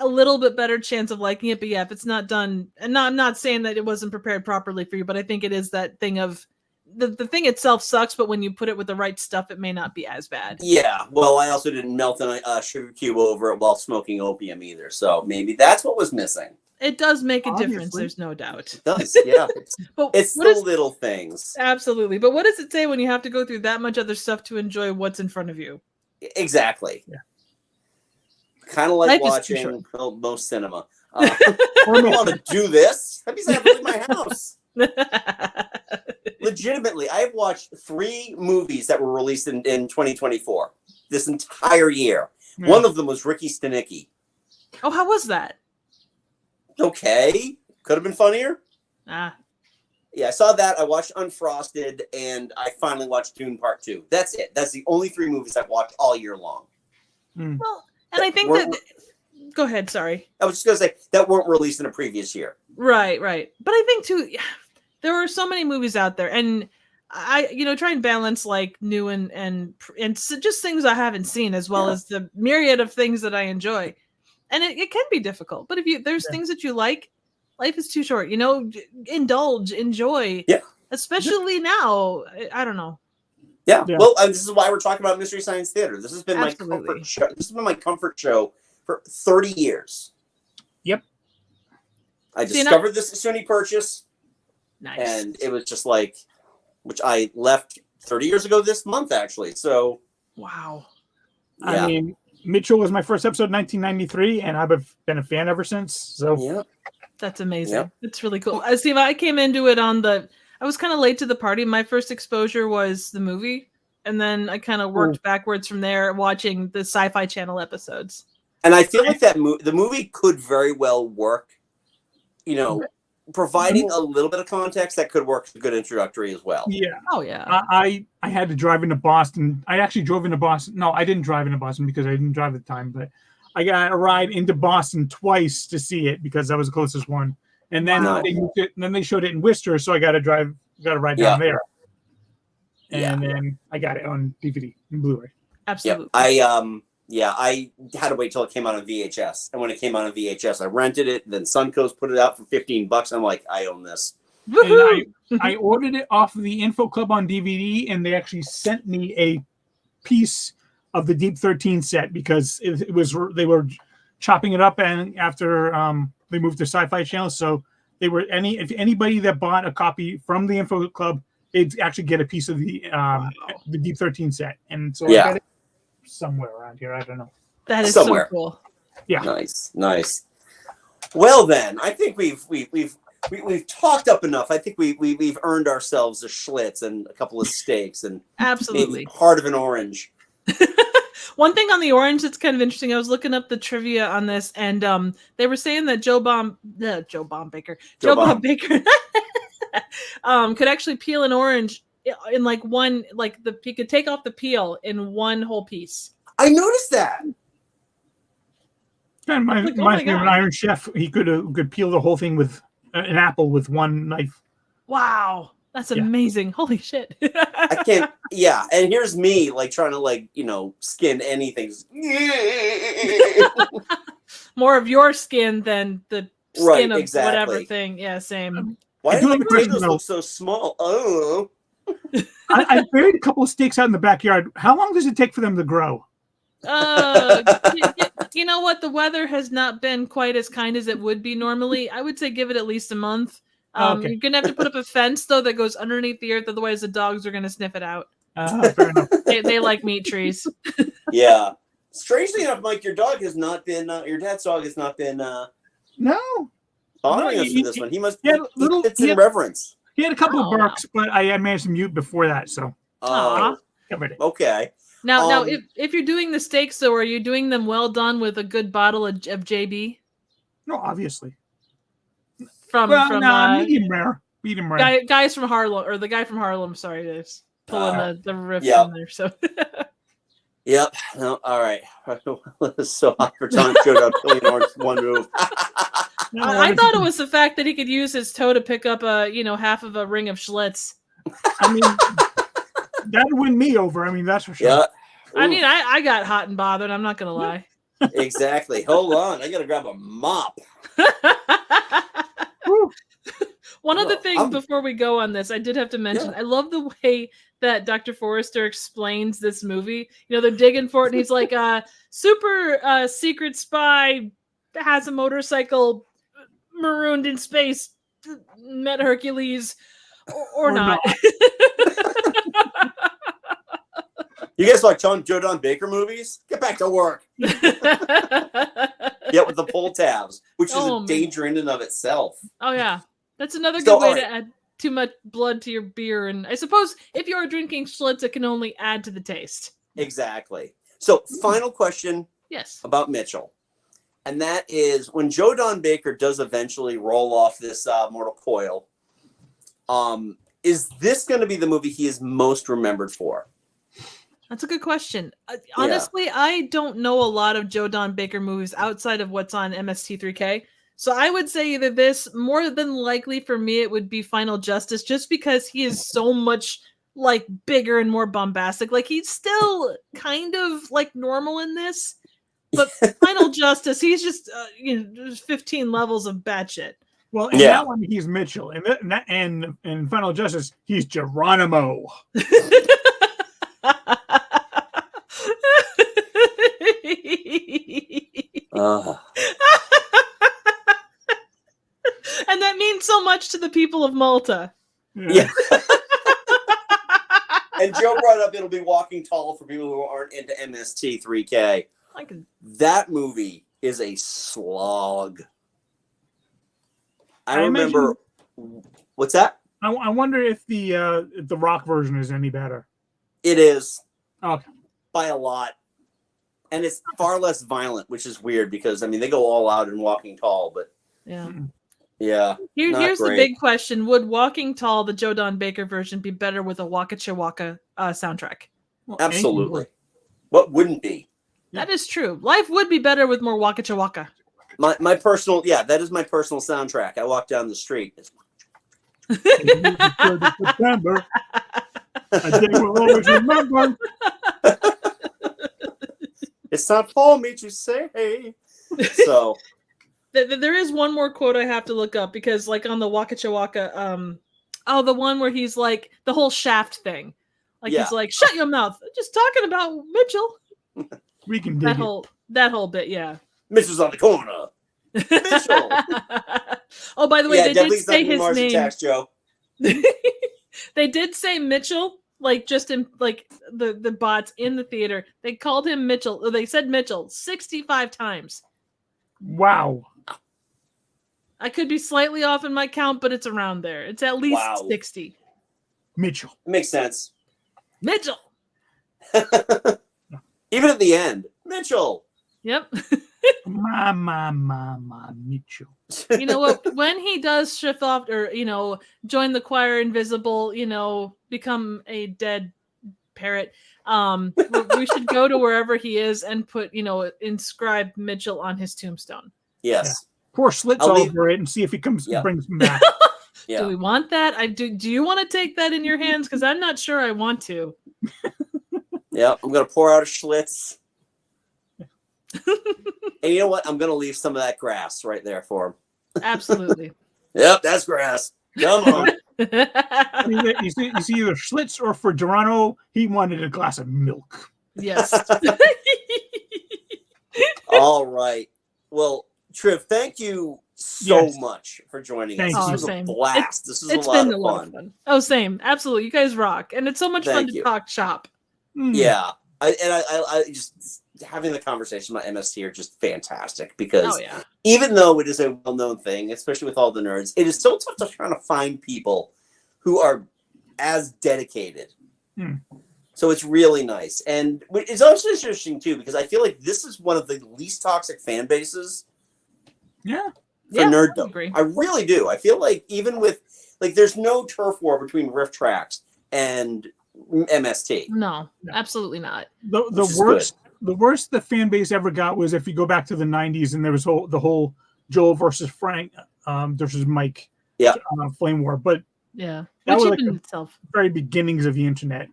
little bit better chance of liking it. But yeah, if it's not done, and I'm not saying that it wasn't prepared properly for you, but I think it is that thing of the thing itself sucks, but when you put it with the right stuff, it may not be as bad. Yeah, well, I also didn't melt a sugar cube over it while smoking opium either, so maybe that's what was missing. It does make a difference, there's no doubt. It does, yeah. It's the little things. Absolutely, but what does it say when you have to go through that much other stuff to enjoy what's in front of you? Exactly. Yeah. Kind of like watching most cinema. I want to do this. That means I have to leave my house. Legitimately, I've watched 3 movies that were released in 2024 this entire year. Yeah. One of them was Ricky Stenicki. Oh, how was that? Okay. Could have been funnier. I saw that. I watched Unfrosted, and I finally watched Dune Part 2. That's it. That's the only 3 movies I've watched all year long. Well, and I think that. Go ahead. Sorry. I was just gonna say that weren't released in a previous year. Right. But I think too, there are so many movies out there, and I, try and balance like new and just things I haven't seen, as well as the myriad of things that I enjoy, and it can be difficult. But if there's things that you like, life is too short. Indulge, enjoy. Yeah. Especially now. I don't know. Yeah. Well, this is why we're talking about Mystery Science Theater. This has been my comfort show. This has been my comfort show for 30 years. Yep. I discovered this Sony purchase. Nice. And it was just like, which I left 30 years ago this month, actually. So. Wow. Yeah. I mean, Mitchell was my first episode in 1993, and I've been a fan ever since. So. Yeah. That's amazing. Yep. It's really cool. Steve, I came into it I was kind of late to the party. My first exposure was the movie, and then I kind of worked backwards from there, watching the Sci-Fi Channel episodes. And I feel like the movie could very well work, providing a little bit of context that could work as a good introductory as well. Yeah. Oh, yeah. I had to drive into Boston. I actually drove into Boston. No, I didn't drive into Boston because I didn't drive at the time, but I got a ride into Boston twice to see it because that was the closest one. And then they showed it in Worcester, so I got a ride down there. And then I got it on DVD and Blu-ray. Absolutely. Yep. I had to wait till it came out on VHS. And when it came out on VHS, I rented it. Then Suncoast put it out for $15. I'm like, I own this. And I ordered it off of the Info Club on DVD, and they actually sent me a piece of the Deep 13 set because they were chopping it up, and after they moved to Sci-Fi Channel, so if anybody that bought a copy from the Info Club, they'd actually get a piece of the Deep 13 set, and so I got it somewhere around here. I don't know. That is somewhere. So cool. Yeah. Nice. Well, then I think we've talked up enough. I think we've earned ourselves a Schlitz and a couple of steaks and absolutely maybe part of an orange. One thing on the orange that's kind of interesting, I was looking up the trivia on this, and they were saying that Joe Bomb Baker could actually peel an orange in like one, he could take off the peel in one whole piece. I noticed that. And reminds me of an Iron Chef. He could peel the whole thing with an apple with one knife. Wow. That's amazing. Holy shit. I can't. Yeah. And here's me trying to skin anything. More of your skin than the skin of whatever thing. Yeah, same. Why do the potatoes look so small? Oh. I buried a couple of steaks out in the backyard. How long does it take for them to grow? You know what? The weather has not been quite as kind as it would be normally. I would say give it at least a month. Okay. You're gonna have to put up a fence though that goes underneath the earth, otherwise the dogs are gonna sniff it out. Fair enough. They like meat trees. Yeah. Strangely enough, Mike, your dad's dog has not been no bothering us for this one. He must it's in reverence. He had a couple of barks, but I managed to mute before that, so covered it. Okay. Now if you're doing the steaks though, are you doing them well done with a good bottle of JB? No, obviously. Medium rare. Guys from Harlem, or the guy from Harlem. Sorry, is pulling the riff in there. So. Yep. No. All right. It's so hot for Tom showed up killing orange one move. I thought it was the fact that he could use his toe to pick up half of a ring of Schlitz. I mean, that'd win me over. I mean, that's for sure. Yeah. I mean, I got hot and bothered. I'm not gonna lie. Exactly. Hold on. I gotta grab a mop. One other thing before we go on this, I did have to mention, I love the way that Dr. Forrester explains this movie. They're digging for it, and he's like, super secret spy has a motorcycle marooned in space, met Hercules, or not. You guys like Joe Don Baker movies? Get back to work. With the pull tabs, which is a danger in and of itself. Oh, yeah. That's another good way to add too much blood to your beer. And I suppose if you're drinking Schlitz, it can only add to the taste. Exactly. So, final question about Mitchell. And that is, when Joe Don Baker does eventually roll off this mortal coil, Is this going to be the movie he is most remembered for? That's a good question. Honestly, I don't know a lot of Joe Don Baker movies outside of what's on MST3K. So I would say either this, more than likely for me, it would be Final Justice, just because he is so much like bigger and more bombastic. Like he's still kind of like normal in this, but Final Justice, he's just there's 15 levels of batshit. Well, in that one he's Mitchell, and in Final Justice he's Geronimo. And that means so much to the people of Malta. Yeah. And Joe brought up it'll be Walking Tall for people who aren't into MST3K. That movie is a slog. I remember. What's that? I wonder if the Rock version is any better. It is. Okay. By a lot. And it's far less violent, which is weird because, I mean, they go all out in Walking Tall, but. Yeah. Yeah. Here's the big question. Would Walking Tall, the Joe Don Baker version, be better with a Waka Chiwaka soundtrack? Well, absolutely. What wouldn't be? That is true. Life would be better with more Waka Chiwaka. My personal, that is my personal soundtrack. I walk down the street. September. I think we'll always remember. It's not for me to say. So. There is one more quote I have to look up because, like, on the Waka Chiwaka, the one where he's like the whole Shaft thing, like he's like, "Shut your mouth!" Just talking about Mitchell. We can that whole bit, yeah. Mitchell's on the corner. Mitchell. Oh, by the way, they did say his name. Attacks, Joe. They did say Mitchell, like just in like the bots in the theater. They called him Mitchell. Or they said Mitchell 65 times. Wow. I could be slightly off in my count, but it's around there. It's at least 60. Mitchell. It makes sense. Mitchell. Even at the end, Mitchell. Yep. my Mitchell. You know what? When he does shift off or, join the choir invisible, become a dead parrot, we should go to wherever he is and put, inscribe Mitchell on his tombstone. Yes. Yeah. Pour slits over it and see if he brings him back. Yeah. Do we want that? Do you want to take that in your hands? Because I'm not sure I want to. Yeah, I'm going to pour out a Schlitz. And you know what? I'm going to leave some of that grass right there for him. Absolutely. Yep, that's grass. Come on. You see either Schlitz or for Geronimo, he wanted a glass of milk. Yes. All right. Well, Triv, thank you so much for joining us. This was a blast. This was a lot of fun. Oh, same. Absolutely. You guys rock. And it's so much fun to talk shop. Yeah. I just having the conversation about MST are just fantastic because even though it is a well-known thing, especially with all the nerds, it is so tough to try to find people who are as dedicated. So it's really nice. And it's also interesting too, because I feel like this is one of the least toxic fan bases. Yeah. For nerddom. I really do. I feel like even with there's no turf war between Riff Tracks and MST. No, absolutely not. The worst the fan base ever got was if you go back to the 90s and there was the whole Joel versus Frank versus Mike flame war. But that was like the very beginnings of the internet.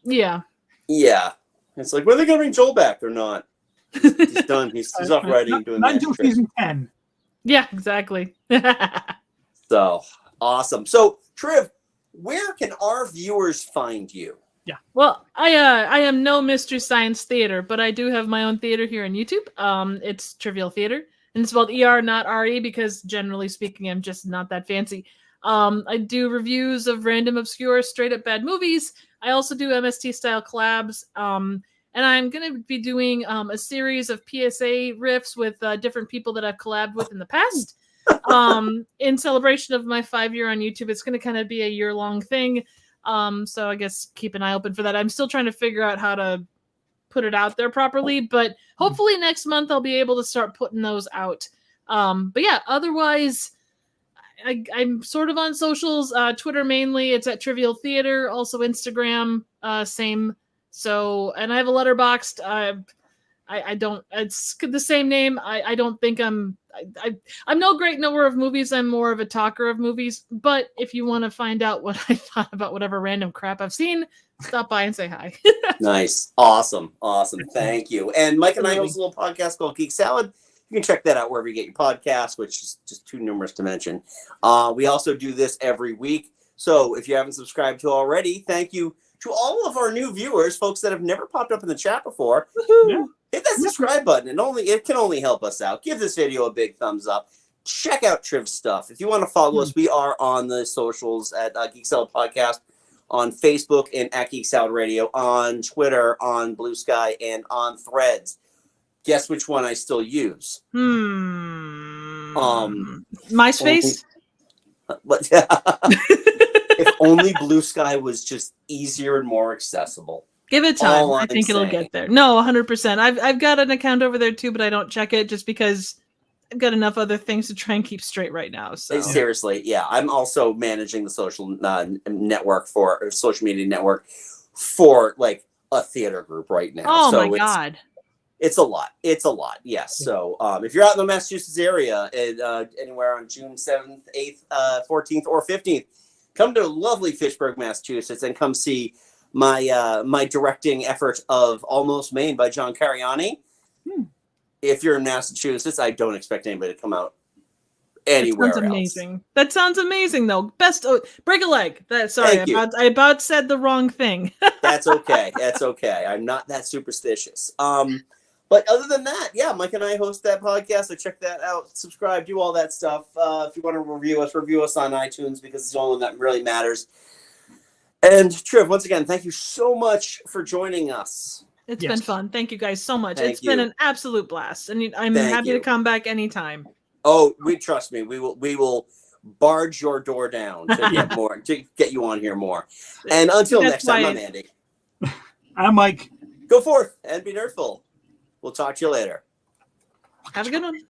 Yeah. Yeah. It's like, when are they going to bring Joel back or not? He's done. He's off writing and doing not until season 10. Yeah, exactly. So awesome. So Triv, where can our viewers find you? Yeah. Well, I am no Mystery Science Theater, but I do have my own theater here on YouTube. It's Trivial Theater, and it's spelled ER, not RE, because generally speaking, I'm just not that fancy. I do reviews of random, obscure, straight up bad movies. I also do MST style collabs. And I'm going to be doing a series of PSA riffs with different people that I've collabed with in the past. In celebration of my 5-year on YouTube, it's going to kind of be a year-long thing. So I guess keep an eye open for that. I'm still trying to figure out how to put it out there properly, but hopefully next month I'll be able to start putting those out. But yeah, otherwise, I'm sort of on socials, Twitter mainly. It's at Trivial Theater, also Instagram, same. So, and I have a Letterboxd. I don't. It's the same name. I don't think I'm no great knower of movies. I'm more of a talker of movies. But if you want to find out what I thought about whatever random crap I've seen, stop by and say hi. Nice, awesome. Thank you. And Mike and I host a little podcast called Geek Salad. You can check that out wherever you get your podcasts, which is just too numerous to mention. We also do this every week. So if you haven't subscribed to already, thank you to all of our new viewers, folks that have never popped up in the chat before. Yeah. Hit that subscribe button. It can only help us out. Give this video a big thumbs up. Check out Triv's stuff. If you want to follow us, we are on the socials at Geek Salad Podcast, on Facebook and at Geek Salad Radio, on Twitter, on Blue Sky, and on Threads. Guess which one I still use? MySpace? If only Blue Sky was just easier and more accessible. Give it time. I think it'll get there. No, 100%. I've got an account over there too, but I don't check it just because I've got enough other things to try and keep straight right now. So seriously, yeah, I'm also managing the social network or social media network for like a theater group right now. Oh so my God. It's a lot. Yes. So if you're out in the Massachusetts area and anywhere on June 7th, 8th, 14th, or 15th, come to lovely Fitchburg, Massachusetts, and come see my directing effort of Almost Maine by John Cariani. If you're in Massachusetts, I don't expect anybody to come out anywhere else. Amazing. That sounds amazing, though. Break a leg. I about said the wrong thing. That's okay. I'm not that superstitious. But other than that, yeah, Mike and I host that podcast. So check that out. Subscribe, do all that stuff. If you want to review us on iTunes because it's the only one that really matters. And Triv, once again, thank you so much for joining us. It's been fun. Thank you guys so much. It's been an absolute blast. And I'm happy to come back anytime. Oh, trust me. We will barge your door down to get you on here more. And until next time, I'm Andy. I'm Mike. Go forth and be nerdful. We'll talk to you later. Have a good one.